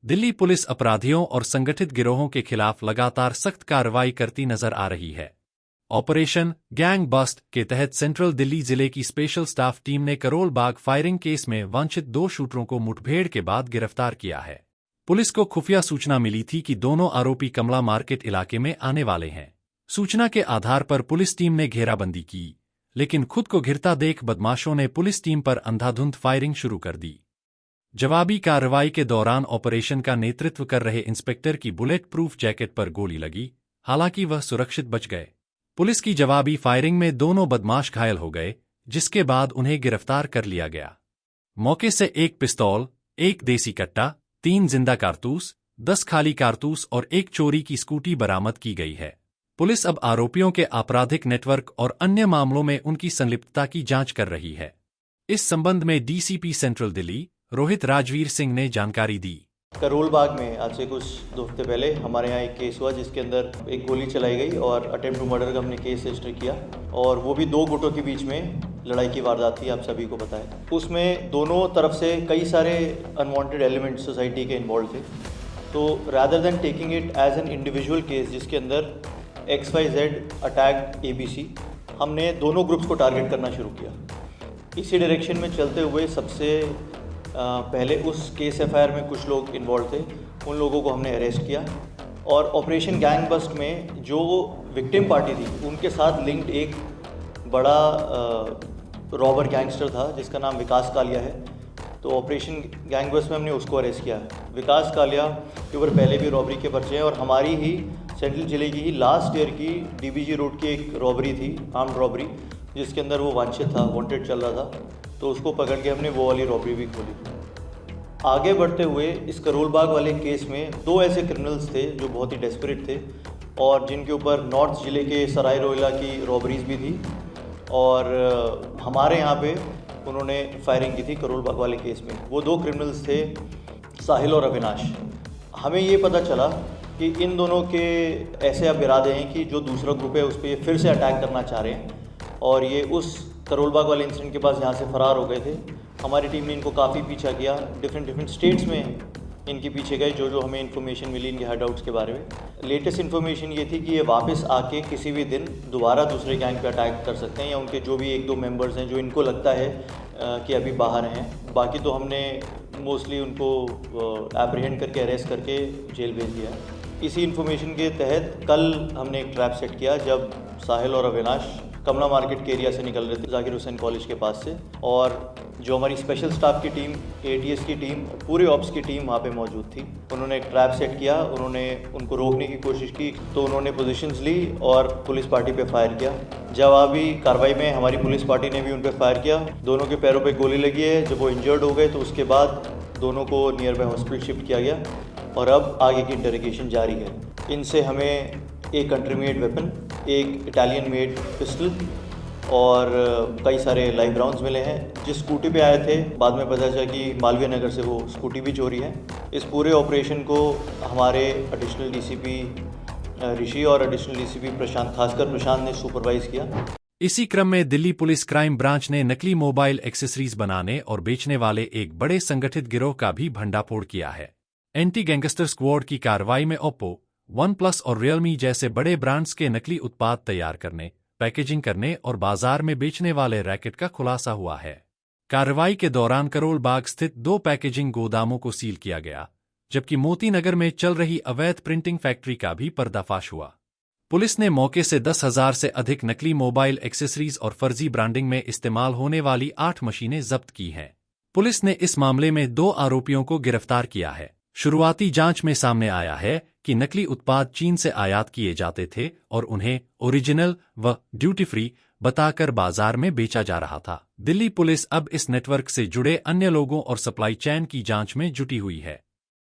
Delhi police अपराधियों और संगठित गिरोहों के खिलाफ लगातार सख्त कार्रवाई करती नजर आ रही है। ऑपरेशन गैंग बस्ट के तहत सेंट्रल दिल्ली जिले की स्पेशल स्टाफ टीम ने करोल बाग फायरिंग केस में वांछित 2 शूटरों को मुठभेड़ के बाद गिरफ्तार किया है। पुलिस को खुफिया सूचना मिली थी कि दोनों आरोपी कमला मार्केट इलाके में आने वाले हैं। सूचना के आधार पर पुलिस टीम ने घेराबंदी की, लेकिन खुद को घिरता देख बदमाशों ने पुलिस टीम पर अंधाधुंध फायरिंग शुरू कर दी। जवाबी कार्रवाई के दौरान ऑपरेशन का नेतृत्व कर रहे इंस्पेक्टर की बुलेट प्रूफ जैकेट पर गोली लगी, हालांकि वह सुरक्षित बच गए। पुलिस की जवाबी फायरिंग में दोनों बदमाश घायल हो गए, जिसके बाद उन्हें गिरफ्तार कर लिया गया। मौके से 1 पिस्तौल, 1 देसी कट्टा, 3 जिंदा कारतूस, 10 खाली कारतूस और 1 चोरी की स्कूटी बरामद की गई है। पुलिस अब आरोपियों के आपराधिक नेटवर्क और अन्य मामलों में उनकी संलिप्तता की जांच कर रही है। इस संबंध में डीसीपी सेंट्रल दिल्ली रोहित राजवीर सिंह ने जानकारी दी। करोल बाग में आज से कुछ 2 हफ्ते पहले हमारे यहाँ एक केस हुआ जिसके अंदर एक गोली चलाई गई और अटेम्प्ट टू मर्डर का हमने केस रजिस्टर किया, और वो भी 2 गुटों के बीच में लड़ाई की वारदात थी, आप सभी को पता है। उसमें दोनों तरफ से कई सारे अनवांटेड एलिमेंट सोसाइटी के इन्वॉल्व थे। तो rather than taking it as an individual case जिसके अंदर XYZ अटैक ABC, हमने दोनों ग्रुप्स को टारगेट करना शुरू किया। इसी डायरेक्शन में चलते हुए सबसे पहले उस केस FIR में कुछ लोग इन्वॉल्व थे, उन लोगों को हमने अरेस्ट किया, और ऑपरेशन गैंग बस्ट में जो विक्टिम पार्टी थी उनके साथ लिंक्ड एक बड़ा रॉबर गैंगस्टर था जिसका नाम विकास कालिया है। तो ऑपरेशन गैंग बस्ट में हमने उसको अरेस्ट किया। विकास कालिया के ऊपर पहले भी रॉबरी के पर्चे हैं, और हमारी ही सेंट्रल जिले की ही लास्ट ईयर की DBG रोड की एक रॉबरी थी, आर्म्ड रॉबरी, जिसके अंदर वो वांछित था, वांटेड चल रहा था। तो उसको पकड़ के हमने वो वाली रॉबरी भी खोली। आगे बढ़ते हुए इस करोल बाग वाले केस में 2 ऐसे क्रिमिनल्स थे जो बहुत ही डेस्परेट थे, और जिनके ऊपर नॉर्थ जिले के सराय रोहिला की रॉबरीज भी थी, और हमारे यहाँ पे उन्होंने फायरिंग की थी करोल बाग वाले केस में। वो 2 क्रिमिनल्स थे, साहिल और अविनाश। हमें ये पता चला कि इन दोनों के ऐसे अब इरादे हैं कि जो दूसरा ग्रुप है उस पर ये फिर से अटैक करना चाह रहे हैं, और ये उस करोल बाग वाले इंसिडेंट के पास यहाँ से फ़रार हो गए थे। हमारी टीम ने इनको काफ़ी पीछा किया, डिफरेंट स्टेट्स में इनके पीछे गए, जो हमें इन्फॉर्मेशन मिली इनके हाइड आउट्स के बारे में। लेटेस्ट इन्फॉर्मेशन ये थी कि ये वापस आके किसी भी दिन दोबारा दूसरे गैंग पे अटैक कर सकते हैं, या उनके जो भी 1-2 मेंबर्स हैं जो इनको लगता है कि अभी बाहर हैं। बाकी तो हमने मोस्टली उनको एप्रीहेंड करके अरेस्ट करके जेल भेज दिया है। इसी इन्फॉर्मेशन के तहत कल हमने एक ट्रैप सेट किया जब साहिल और अविनाश कमला मार्केट के एरिया से निकल रहे थे जाकिर हुसैन कॉलेज के पास से, और जो हमारी स्पेशल स्टाफ की टीम, ATS की टीम, पूरे ऑप्स की टीम वहाँ पे मौजूद थी। उन्होंने एक ट्रैप सेट किया, उन्होंने उनको रोकने की कोशिश की, तो उन्होंने पोजीशंस ली और पुलिस पार्टी पे फायर किया। जवाबी कार्रवाई में हमारी पुलिस पार्टी ने भी उन पर फायर किया। दोनों के पैरों पे गोली लगी है। जब वो इंजर्ड हो गए तो उसके बाद दोनों को नियर बाय हॉस्पिटल शिफ्ट किया गया, और अब आगे की इंटरोगेशन जारी है। इनसे हमें एक कंट्री मेड वेपन, एक इटालियन मेड पिस्टल और कई सारे लाइव राउंड्स मिले हैं। जिस स्कूटी पे आए थे बाद में पता चला कि मालवीय नगर से वो स्कूटी भी चोरी है। इस पूरे ऑपरेशन को हमारे एडिशनल DCP ऋषि और एडिशनल DCP प्रशांत, खासकर प्रशांत ने सुपरवाइज किया। इसी क्रम में दिल्ली पुलिस क्राइम ब्रांच ने नकली मोबाइल एक्सेसरीज बनाने और बेचने वाले एक बड़े संगठित गिरोह का भी भंडाफोड़ किया है। एंटी गैंगस्टर स्क्वाड की कार्रवाई में ओप्पो, OnePlus और Realme जैसे बड़े ब्रांड्स के नकली उत्पाद तैयार करने, पैकेजिंग करने और बाजार में बेचने वाले रैकेट का खुलासा हुआ है। कार्रवाई के दौरान करोल बाग स्थित 2 पैकेजिंग गोदामों को सील किया गया, जबकि मोती नगर में चल रही अवैध प्रिंटिंग फैक्ट्री का भी पर्दाफाश हुआ। पुलिस ने मौके से 10,000 से अधिक नकली मोबाइल एक्सेसरीज और फर्जी ब्रांडिंग में इस्तेमाल होने वाली 8 मशीनें जब्त की हैं। पुलिस ने इस मामले में 2 आरोपियों को गिरफ्तार किया है। शुरुआती जांच में सामने आया है कि नकली उत्पाद चीन से आयात किए जाते थे और उन्हें ओरिजिनल व ड्यूटी फ्री बताकर बाजार में बेचा जा रहा था। दिल्ली पुलिस अब इस नेटवर्क से जुड़े अन्य लोगों और सप्लाई चेन की जांच में जुटी हुई है।